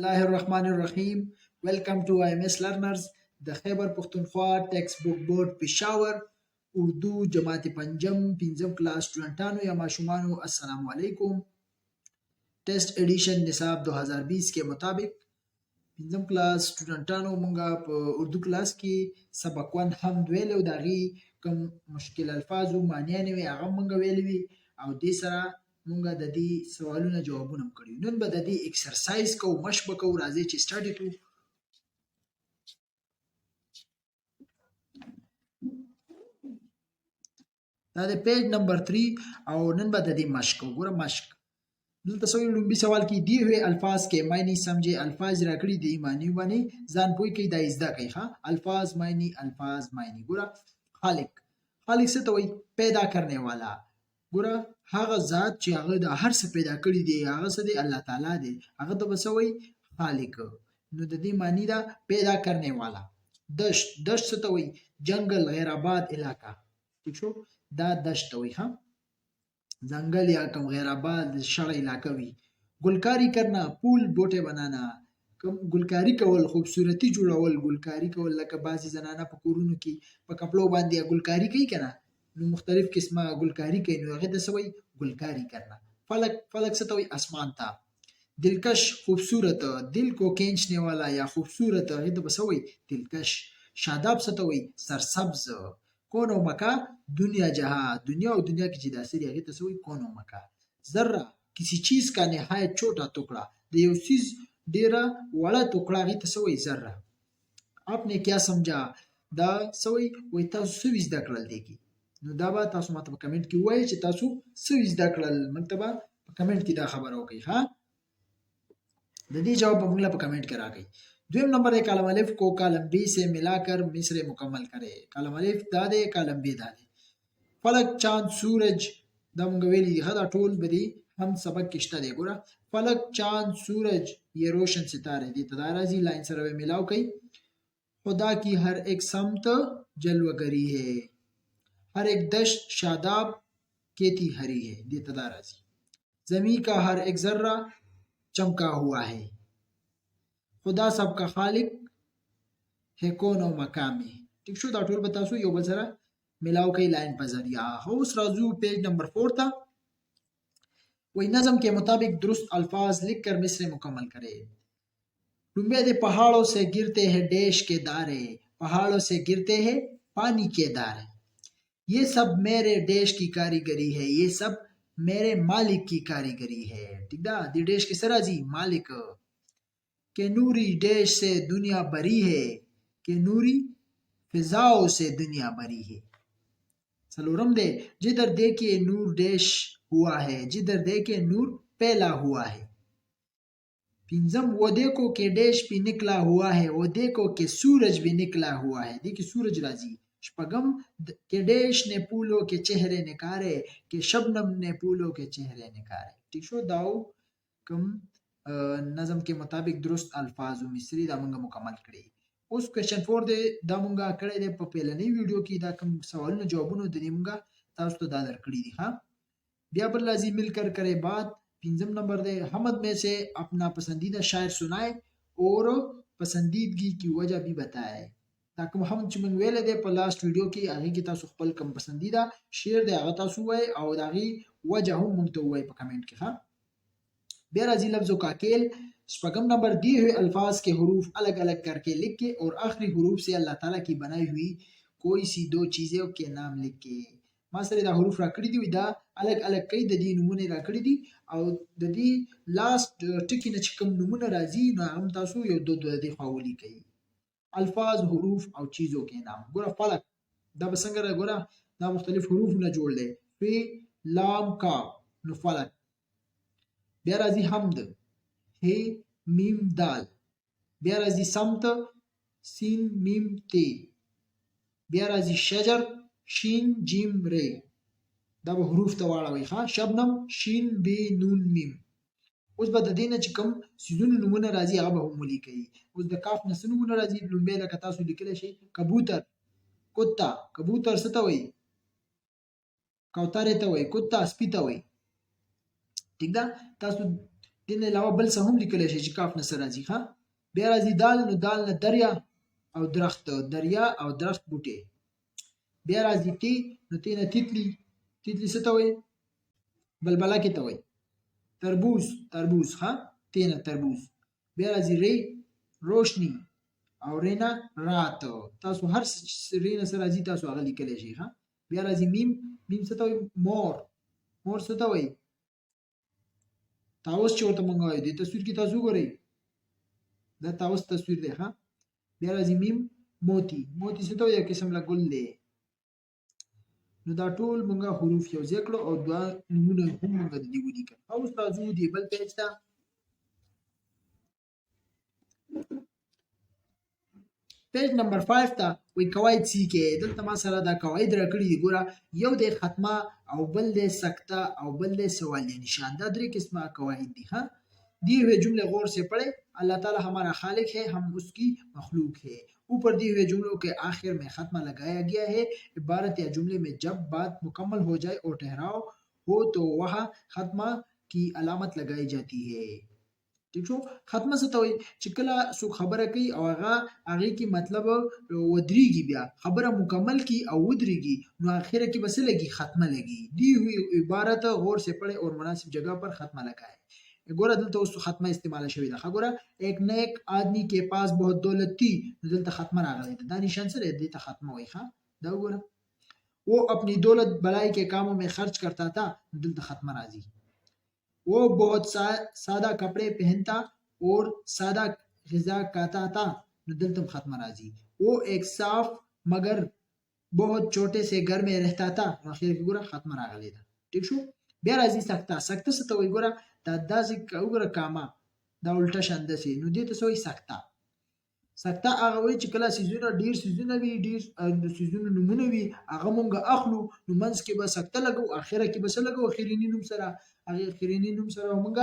الله الرحمن الرحیم. Welcome to IMS Learners. د خیبر پښتونخوا ټیکسټ بک بورډ پېښور اردو جماعت پنجم پنځم کلاس سټوډنټانو یا ماشومانو السلام علیکم. ټیسټ ایډیشن نصاب 2020 के मुताबिक پنځم کلاس سټوډنټانو مونږه په اردو کلاس کې سبق 1 هم ویلو، داغي کوم مشکل الفاظ او معنی وي هغه مونږ ویلوي او دې سره مونږه د دې سوالونو جوابونه کړی. نن به د دې ایکسرسایز کو مشق کو راځي چې سټارټ کړو. دا د پیج نمبر 3 او نن به د دې مشق وګوره. مشق دلته سوی لومبي سوال کې دی ہوئے الفاظ کې معنی سمجھے. الفاظ راکړي دی معنی باندې ځان پوي کې دا ازدا کوي. ها الفاظ معنی ګوره. خالق څه ته وایي؟ پیدا کرنے والا. ګوره هغه ذات چې هغه د هر څه پیدا کړی دی هغه څه دی؟ الله تعالی دی. هغه ته بسوي خالق. نو د دې معنی دا پیدا کرنے والا. دشت څه ته وایي؟ جنگل غیر آباد علاقہ. ٹھیک شو؟ دا دشت وایي. ها जंगल या कम गैर आबाद शड़ इलाका भी. गुलकारी करना पुल बोटे बनाना. गुलकारी कول खूबसूरती جوړول. गुलकारी कول لکه بعضی زنانه په کورونو کې په کپړو باندې गुलकारी کوي کنه، نو مختلف قسمه गुलकारी کوي، نو هغه د سوی गुलकारी करना. फलक څه ته وایي؟ اسمان ته. दिलकश खूबसूरत، दिल को खींचने वाला या खूबसूरत هغه د بسوي दिलकश. शादाब څه ته وایي؟ सरसब्ज. کون و مکا دنیا جہاں. دنیا اور دنیا کی جدا سری هغه ته سوی کون و مکا. ذره کسی چیز کا نہایت چھوٹا ٹکڑا. د یو چیز ډیره وړه ټوکړه هغه ته سوی ذره. آپ نے کیا سمجھا؟ دا سوی وای تاسو څه زده کړل دی کی. نو دا به تاسو ماته په کمنټ کې وایي چې تاسو څه زده کړل. مکتبه په کمنټ کې دا خبره وکړئ. ها د دې جواب موږ له په کمنټ کې راکړئ. دویم نمبر ہے کالم الف کو کالم بی سے ملا کر مصر مکمل کرے. کالم الف دا دے، کالم بی دا دے. فلک چاند سورج دا مونږ ویلي دي. دا ټول به دي هم سبق کې شته دی. ګوره فلک چاند سورج یہ روشن ستارے دي ته دا راځي. لاین سره به ملاو کوي. خدا کی ہر ایک سمت جلوگری ہے. ہر ایک دشت شاداب کیتی ہری ہے دي ته دا راځي. زمین کا ہر ایک ذرہ چمکا ہوا ہے. خدا سب کا خالق ہے کون و مقام ہے. ٹھیک شو؟ دا ټول به تاسو یو بل سره ملاو کوي لاین په ذریعہ. اوس راځو پیج نمبر 4 ته. وہی نظم کے مطابق درست الفاظ لکھ کر مصر مکمل کرے. لمبے دے پہاڑوں سے گرتے ہیں ڈیش کے دارے. پہاڑوں سے گرتے ہیں پانی کے دارے. یہ سب میرے ڈیش کی کاریگری ہے. یہ سب میرے مالک کی کاریگری ہے. ٹھیک دا دی ڈیش کے سرازی مالک. کہ نوری ڈیش سے دنیا بری ہے. کہ نوری فضاؤں سے دنیا بری ہے. سلورم دے جدھر دیکھے نور ڈیش ہوا ہے. جدھر دیکھے نور پھیلا ہوا ہے. پنجم وہ دیکھو کہ ڈیش بھی نکلا ہوا ہے. وہ دیکھو کہ سورج بھی نکلا ہوا ہے. دیکھیں سورج راضی. شپگم کہ ڈیش نے پھولوں کے چہرے نکارے. کہ شبنم نے پھولوں کے چہرے نکارے. ٹھیک شو؟ داو کم نظم کے مطابق درست الفاظ و مصری دا مونږه مکمل کړي. اوس کوېشن 4 دی. دا مونږه کړی دی په پیلنۍ ویډیو کې. دا کوم سوالونه جوابونه د دې مونږه تاسو ته دا درکړي دي. ها بیا بل راځي مل کر کرے بات. پنځم نمبر دی حمد میں سے اپنا پسندیدہ شاعر سنائے اور پسندیدگی کی وجہ بھی بتائے. دا کوم هم چې مونږ ویل دی په لاست ویډیو کې هغه کې تاسو خپل کوم پسندیدہ شعر دی هغه تاسو وایي او داغي وجہ هم مونږ ته وایي په کمنټ کې. ها بیا راځي لفظوں کا کیل. شپږم نمبر دیے ہوئے الفاظ کے حروف الگ الگ کر کے لکھ کے اور آخری حروف سے اللہ تعالیٰ کی بنائی ہوئی کوئی سی دو چیزوں کے نام لکھ کے. ما سره دا حروف راکړي دي دا الگ الگ کوي. د دې نمونه راکړي دي او د دې لاست ټکی نه چې کوم نمونه راځي نو هم تاسو یو دو د دې خواولي کوي. الفاظ حروف او چیزوں کے نام. ګوره فلک دا به څنګه ګوره دا مختلف حروف نه جوړ دی. فی لام کاف نو فلک. بیا راځي حمد ہے میم دال. بیا راځي سمت سین میم تی. بیا راځي شجر شین جیم ری. دا به حروف ته واړوي. ها شبنم شین بی نون میم. اوس به د دې نه چې کوم سیزونو نمونه راځي هغه به هم ولیکئ. اوس د کاف نه څه نمونه راځي لومبی لکه تاسو لیکلی شئ کبوتر کتا. کبوتر څه ته وایي؟ کوترې ته وایي. کتا سپي ته وایي. ٹھیک ده؟ تاسو دین علاوه بل څه هم لیکلی شي چې کاف نه سره راځي ها. بیا راځي دال، نو دال نه دریا او درخت، دریا او درخت بوټي. بیا راځي تی، نو تی نه تیتلی، تیتلی څه ته وایي؟ بلبله کې ته وایي. تربوز، تربوز ها، تی نه تربوز. بیا راځي ری، روشنی او رینا رات. تاسو هر رینا سره راځي تاسو هغه لیکلی شي ها. بیا راځي میم، میم څه ته وایي؟ مور، مور څه ته وایي؟ طاووس چې ورته مونږ وایو. دې تصویر کې تاسو وګورئ دا طاووس تصویر دی ها. بیا راځي میم موتی، موتی څه ته وایي؟ یو قسم له ګل دی. نو دا ټول مونږه حروف یو ځای کړو او دوه نومونه هم مونږ د دې ولیکل. اوس راځو دې بل پیج ته. پیج نمبر 5 ته وی قواعد سیکه. دلته ما سره دا قواعد راکړي دي ګوره. یو د ختمه او بل د سکته او بل د سوالیه نشان. دا درې قسمه قواعد دي ها. دی हुए जुमले गौर से पढ़े। अल्लाह ताला हमारा खालिक है, हम उसकी मखलूक है। ऊपर दिए हुए जुमलों के आखिर में खत्मा लगाया गया है। इबारत या जुमले में जब बात मुकम्मल हो जाए और ठहराव हो तो वहाँ खत्मा की अलामत लगाई जाती है। ٹھیک شو. ختمه څه ته وایي؟ چې کله څوک خبره کوي او هغه کې مطلب ودرېږي، بیا خبره مکمل کی او ودرېږي، نو اخره کې بس لګي ختمه لګي. دی हुई عبارت غور سے پڑھے اور مناسب جگہ پر ختمه لگائے. ګوره دلته اوس ختمه استعمال شوې ده. ګوره ایک نیک آدمی کے پاس بہت دولت تھی، دلته ختمه راغلی ده. دا نشان سره دې ته ختمه وایي ها. دا وګوره वो अपनी दौलत भलाई के कामों में खर्च करता था، دلته ختمه راځي. वो बहुत सादा कपड़े पहनता और सादा غذا खाता था، دلته ختمه راځي. वो एक साफ मगर बहुत छोटे से घर में रहता था، اخر کې ګوره ختمه راغلی ده. ٹھیک شو. بیا راځي سکته. سکته څه ته وایي؟ ګوره دا داسې وګوره کاما دا الټه شانده سي، نو دې ته څه وایي؟ سکته. سکته هغه وایي چې کله سیزونه ډیر سیزونه وي، ډیر د سیزونو نومونه وي، هغه مونږ اخلو، نو منځ کې به سکته لګو، اخره کې به څه لګو؟ اخرینی نوم سره. هغه اخرینی نوم سره مونږ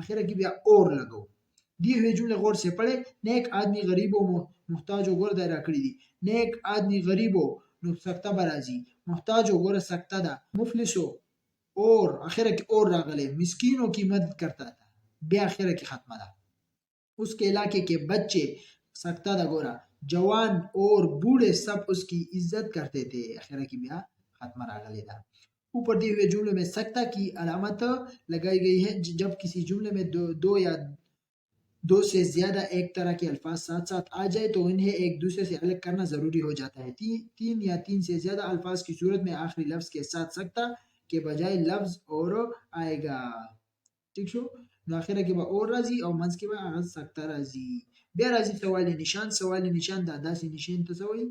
اخره کې بیا اور لګو. دی हुए जुमले गौर से पढ़े. नेक आदमी गरीबों محتاج ګور دا راکړي دي. नेक आदमी गरीबों نو سکته به راځي. محتاج ګور سکته ده. مفلسو اور اخره کې اور راغلی. مسکینوں کی مدد کرتا تھا، بیا اخره کې ختمه ده. اس کے علاقے کے بچے سکتا دا گورا جوان اور بوڑھے سب اس کی عزت کرتے تھے، اخیرہ کی بیا ختمہ راغلی دا. اوپر دیے ہوئے جملے میں سکتا کی علامت لگائی گئی ہے. جب کسی جملے میں دو یا دو سے زیادہ ایک طرح کے الفاظ ساتھ ساتھ آ جائے تو انہیں ایک دوسرے سے الگ کرنا ضروری ہو جاتا ہے. تین یا تین سے زیادہ الفاظ کی صورت میں آخری لفظ کے ساتھ سکتا کے بجائے لفظ اور آئے گا. ٹھیک شو. نو اخره کې به اور راځي او منځ کې به هغه سکته راځي. بیا راځي سوال نشان. سوال نشان دا داسې نشان ته څه وایي؟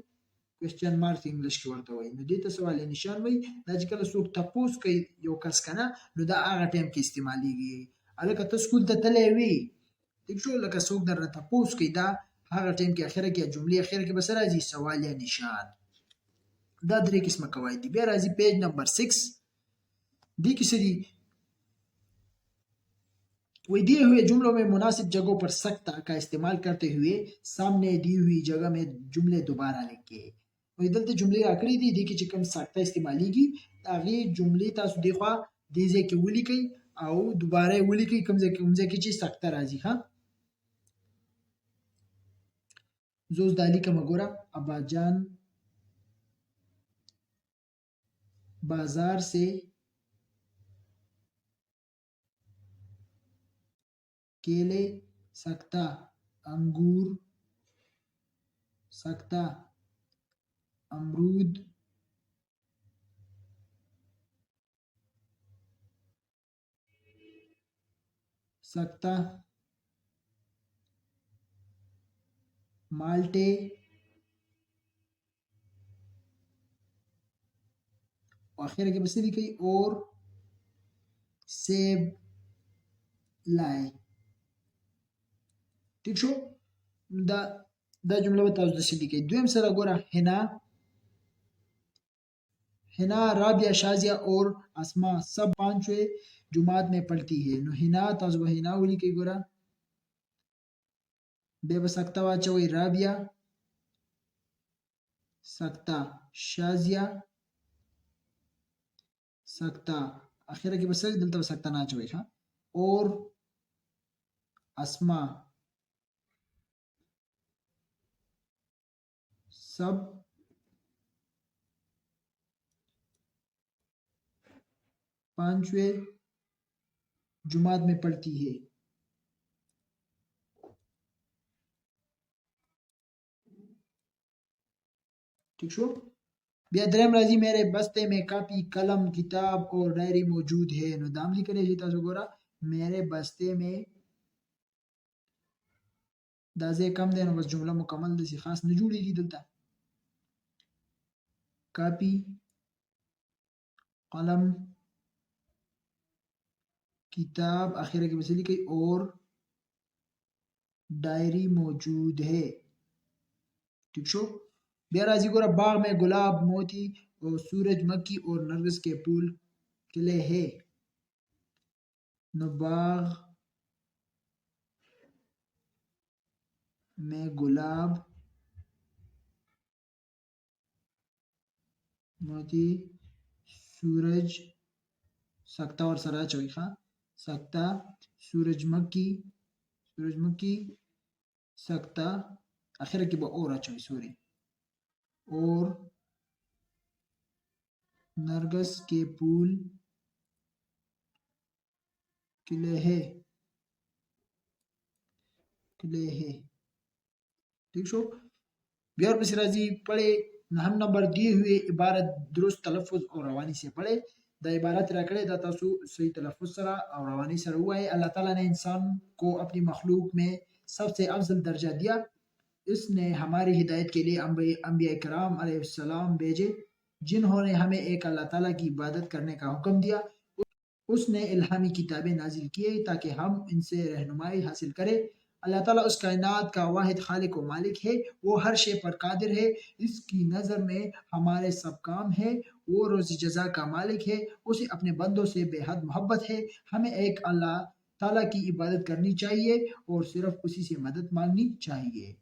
کوېسچن مارک انګلیش کې ورته وایي. نو دې ته سوال نشان وایي. دا چې کله څوک تپوس کوي یو کس کنه، نو دا هغه ټایم کې استعمالیږي. هلکه ته سکول ته تللی وي، ټیک شو، لکه څوک درنه تپوس کوي، دا هغه ټایم کې اخره کې جملې اخره کې به څه راځي؟ سوال یا نشان. دا درې قسمه قواعد دي. بیا راځي پیج نمبر 6. دې کې څه دي؟ وی दिए हुए जुमलों में मुनासिब जगहों पर सख्ता का इस्तेमाल करते हुए सामने दी हुई जगह में जुमले दोबारा लिखे. وی دلته جملې راکړي دي، دې کې چې کوم سخته استعمالیږي هغې جملې تاسو دې خوا دې ځای کې ولیکئ او دوباره یې ولیکئ کوم ځای کې چې سخته راځي. ها زه اوس دا لیکمه. ګوره اباجان بازار سے केले सकता, अंगूर सकता, अमरूद सकता, माल्टे आखिर के बस लिखी और सेब लाए. ٹھیک شو. دا جمله به تاسو داسې لیکئ. دویم سره ګوره हिना राबिया शाजिया और आसमा सब पांचवें जुमात में पढ़ती है. नो हिना तاسو به हिना ولیکئ. ګوره بیا به سکته واچوئ. رابیا سکته، شازیا سکته، اخره کې به څه دلته به سکته نه اچوئ. ښه. اور اسما सब 5वें जुमात में पढ़ती है। ठीक शो بیا دریم راځي میرے بستے में کاپی قلم کتاب اور ڈائری موجود ہے نو دام لیکلی شي تاسو ګوره میرے بستے में دا ځای کم دی نو بس جمله مکمل داسې خاص نه جوړیږي دلته کاپی قلم کتاب اخره کې مثلی کوي اور ڈائری موجود ہے ٹھیک شو بیا راځي ګوره باغ में गुलाब मोती और सूरज मक्खी और नरगिस के फूल खिले हैं नو باغ में गुलाब मोती सूरज سکتا और سرا چوي ښا سکتا सूरजमुखी سکتا اخره کې به اور اچوي سوري और नरगिस के फूल खिले हैं ठीक शो بیا ورپسې راځي پڑھے نهم نمبر दिए हुए عبارت درست تلفظ اور روانی سے پڑھے دا عبارت راکړې دا تاسو صحیح تلفظ سره او روانی سره وایي اللہ تعالیٰ نے انسان کو اپنی مخلوق میں سب سے افضل درجہ دیا اس نے ہماری ہدایت کے لیے انبیاء کرام علیہ السلام بھیجے جنہوں نے ہمیں ایک اللہ تعالیٰ کی عبادت کرنے کا حکم دیا اس نے الہامی کتابیں نازل کیے تاکہ ہم ان سے رہنمائی حاصل کریں اللہ تعالیٰ اس کائنات کا واحد خالق و مالک ہے وہ ہر شے پر قادر ہے اس کی نظر میں ہمارے سب کام ہے وہ روز جزا کا مالک ہے اسے اپنے بندوں سے بے حد محبت ہے ہمیں ایک اللہ تعالیٰ کی عبادت کرنی چاہیے اور صرف اسی سے مدد مانگنی چاہیے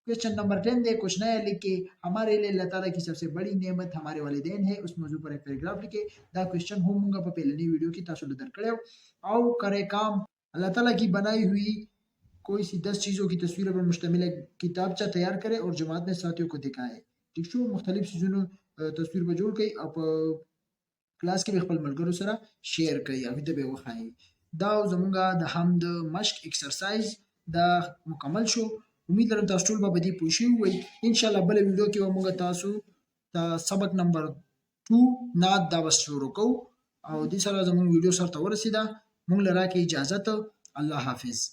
क्वेश्चन नंबर 10 दे कुछ नया लिखे हमारे लिए अल्लाह ताला की सबसे बड़ी नेमत हमारे वालिदैन है उस मौजू पर एक पैराग्राफ लिखे दा क्वेश्चन होमगा په पहले वीडियो की तासु दर कړو او करे काम अल्लाह ताला की बनाई हुई कोई सी 10 चीजों की तस्वीरों पर मुश्तमिल एक किताबचा तैयार करे और जमात में साथियों को दिखाए ठीक शो मुख्तलिफ चीजों तस्वीर पे जोड़ कई अब क्लास کې خپل ملګرو سره شیر کړئ او دې به وخایي دا زمونږه د حمد مشق ایکسرسایز دا مکمل شو امید لرم تاسو ټول به دې پوه شوي وئ ان شاء الله بل ویډیو کې به موږ تاسو ته سبق نمبر 2 نعت دا بس شروع کوو او دې سره زموږ ویډیو سره ورسېده موږ له راکې اجازه ته الله حافظ